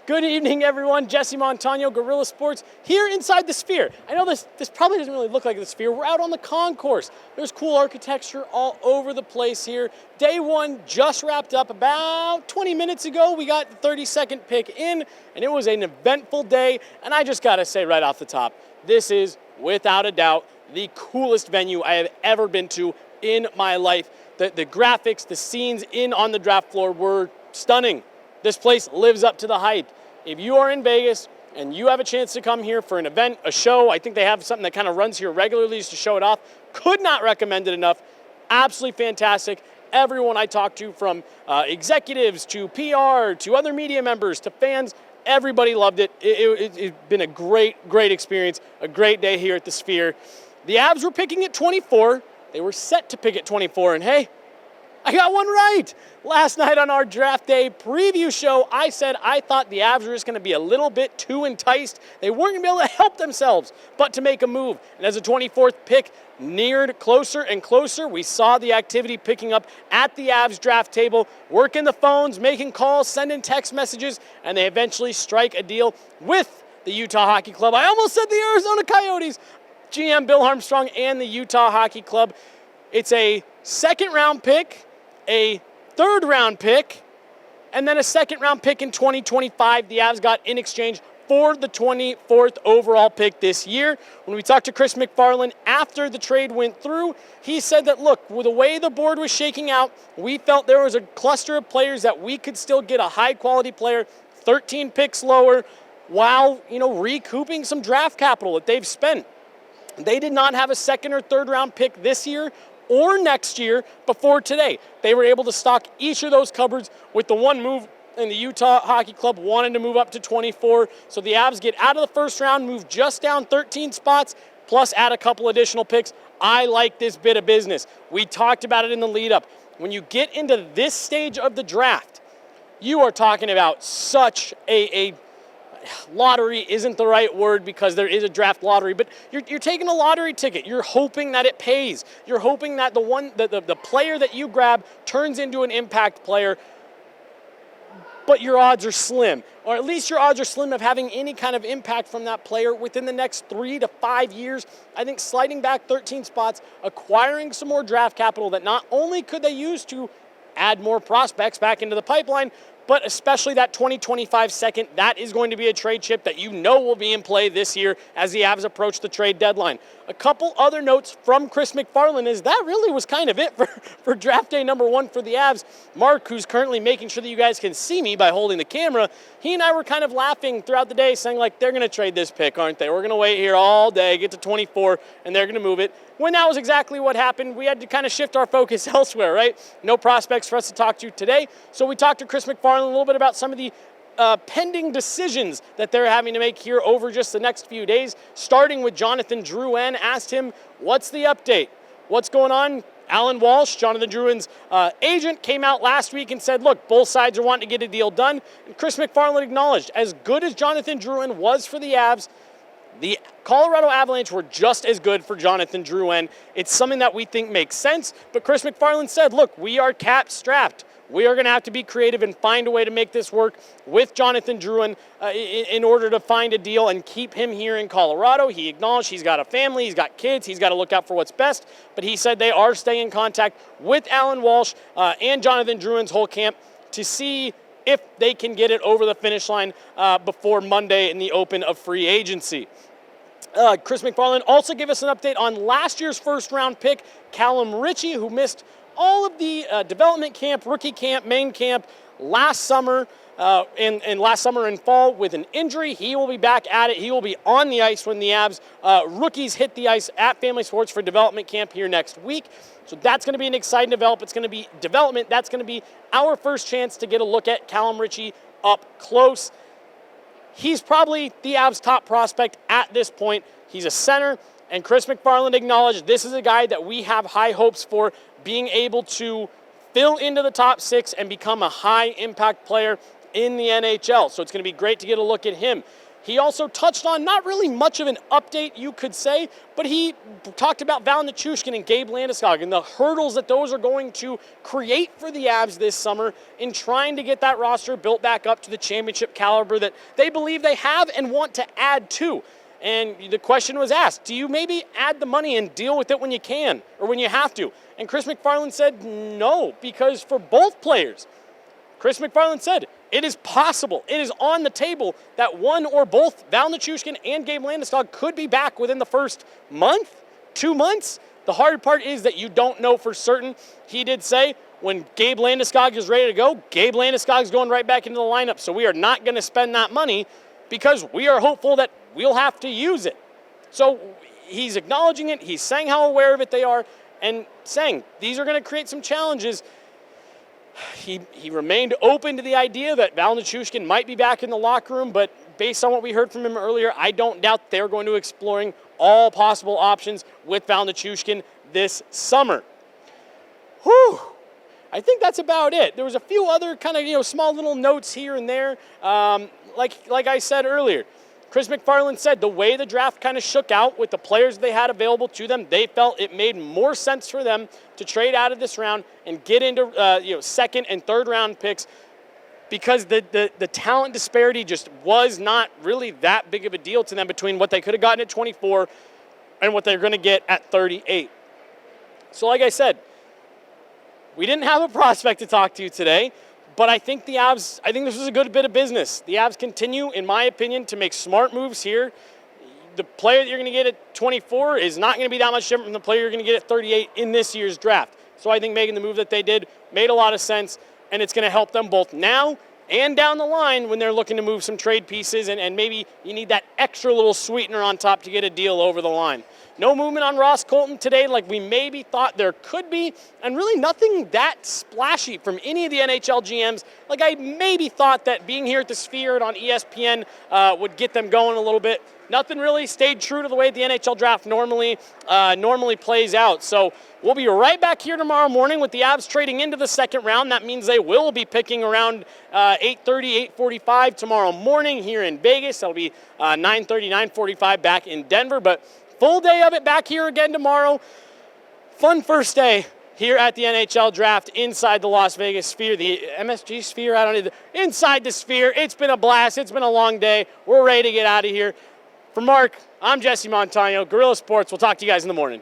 Good evening, everyone. Jesse Montaño, Guerilla Sports, here inside the Sphere. I know this probably doesn't really look like the Sphere. We're out on the concourse. There's cool architecture all over the place here. Day one just wrapped up about 20 minutes ago. We got the 32nd pick in, and it was an eventful day. And I just got to say right off the top, this is, without a doubt, the coolest venue I have ever been to in my life. The graphics, the scenes in on the draft floor were stunning. This place lives up to the hype. If you are in Vegas and you have a chance to come here for an event, a show, I think they have something that kind of runs here regularly just to show it off. Could not recommend it enough. Absolutely fantastic. Everyone I talked to, from executives to PR to other media members to fans, everybody loved it. It's been a great experience, a great day here at the Sphere. The Avs were picking at 24. They were set to pick at 24, and hey, I got one right. Last night on our draft day preview show, I said I thought the Avs were just going to be a little bit too enticed. They weren't going to be able to help themselves but to make a move. And as the 24th pick neared closer and closer, we saw the activity picking up at the Avs draft table, working the phones, making calls, sending text messages, and they eventually strike a deal with the Utah Hockey Club. I almost said the Arizona Coyotes. GM Bill Armstrong and the Utah Hockey Club. It's a second-round pick, a third-round pick, and then a second-round pick in 2025 the Avs got in exchange for the 24th overall pick this year. When we talked to Chris McFarland after the trade went through, he said that, look, with the way the board was shaking out, we felt there was a cluster of players that we could still get a high-quality player 13 picks lower while, recouping some draft capital that they've spent. They did not have a second or third round pick this year or next year before today. They were able to stock each of those cupboards with the one move, and the Utah Hockey Club wanted to move up to 24. So the Avs get out of the first round, move just down 13 spots, plus add a couple additional picks. I like this bit of business. We talked about it in the lead up. When you get into this stage of the draft, you are talking about such a lottery isn't the right word because there is a draft lottery, but you're taking a lottery ticket. You're hoping that it pays. You're hoping that the player that you grab turns into an impact player, but your odds are slim, or at least your odds are slim of having any kind of impact from that player within the next 3 to 5 years. I think sliding back 13 spots, acquiring some more draft capital that not only could they use to add more prospects back into the pipeline, but especially that 2025 second, that is going to be a trade chip that will be in play this year as the Avs approach the trade deadline. A couple other notes from Chris McFarland is that really was kind of it for draft day number one for the Avs. Mark, who's currently making sure that you guys can see me by holding the camera, he and I were kind of laughing throughout the day, saying like, they're going to trade this pick, aren't they? We're going to wait here all day, get to 24, and they're going to move it. When that was exactly what happened, we had to kind of shift our focus elsewhere, right? No prospects for us to talk to today. So we talked to Chris McFarland a little bit about some of the pending decisions that they're having to make here over just the next few days, starting with Jonathan Drouin. Asked him, what's the update? What's going on? Alan Walsh, Jonathan Drouin's agent, came out last week and said, look, both sides are wanting to get a deal done. And Chris McFarland acknowledged, as good as Jonathan Drouin was for the Avs, the Colorado Avalanche were just as good for Jonathan Drouin. It's something that we think makes sense, but Chris McFarland said, look, we are cap strapped. We are going to have to be creative and find a way to make this work with Jonathan Drouin in order to find a deal and keep him here in Colorado. He acknowledged he's got a family, he's got kids, he's got to look out for what's best, but he said they are staying in contact with Alan Walsh and Jonathan Drouin's whole camp to see if they can get it over the finish line before Monday in the open of free agency. Chris McFarland also gave us an update on last year's first-round pick, Callum Ritchie, who missed all of the development camp, rookie camp, main camp last summer and last summer and fall with an injury. He will be back at it. He will be on the ice when the Avs rookies hit the ice at Family Sports for development camp here next week. So that's going to be an exciting development. It's going to be development. That's going to be our first chance to get a look at Callum Ritchie up close. He's probably the Avs' top prospect at this point. He's a center, and Chris McFarland acknowledged this is a guy that we have high hopes for being able to fill into the top six and become a high-impact player in the NHL. So it's going to be great to get a look at him. He also touched on not really much of an update, you could say, but he talked about Val Nichushkin and Gabe Landeskog and the hurdles that those are going to create for the Avs this summer in trying to get that roster built back up to the championship caliber that they believe they have and want to add to. And the question was asked, do you maybe add the money and deal with it when you can or when you have to? And Chris MacFarland said no, because for both players, Chris MacFarland said, it is possible, it is on the table that one or both Val Nichushkin and Gabe Landeskog could be back within the first month, 2 months. The hard part is that you don't know for certain. He did say when Gabe Landeskog is ready to go, Gabe Landeskog is going right back into the lineup. So we are not going to spend that money because we are hopeful that we'll have to use it. So he's acknowledging it. He's saying how aware of it they are and saying these are going to create some challenges. He remained open to the idea that Val Nichushkin might be back in the locker room, but based on what we heard from him earlier, I don't doubt they're going to exploring all possible options with Val Nichushkin this summer. Whew. I think that's about it. There was a few other kind of small little notes here and there. Like I said earlier, Chris MacFarland said the way the draft kind of shook out with the players they had available to them, they felt it made more sense for them to trade out of this round and get into second and third round picks because the talent disparity just was not really that big of a deal to them between what they could have gotten at 24 and what they're going to get at 38. So like I said, we didn't have a prospect to talk to today. But I think this was a good bit of business. The Avs continue, in my opinion, to make smart moves here. The player that you're going to get at 24 is not going to be that much different from the player you're going to get at 38 in this year's draft. So I think making the move that they did made a lot of sense, and it's going to help them both now and down the line when they're looking to move some trade pieces, and maybe you need that extra little sweetener on top to get a deal over the line. No movement on Ross Colton today like we maybe thought there could be, and really nothing that splashy from any of the NHL GMs. Like I maybe thought that being here at the Sphere and on ESPN would get them going a little bit. Nothing really stayed true to the way the NHL draft normally plays out. So we'll be right back here tomorrow morning with the Avs trading into the second round. That means they will be picking around 8:30, 8:45 tomorrow morning here in Vegas. That'll be 9:30, 9:45 back in Denver. But full day of it back here again tomorrow. Fun first day here at the NHL Draft inside the Las Vegas Sphere, the MSG Sphere, inside the Sphere. It's been a blast. It's been a long day. We're ready to get out of here. For Mark, I'm Jesse Montaño, Guerilla Sports. We'll talk to you guys in the morning.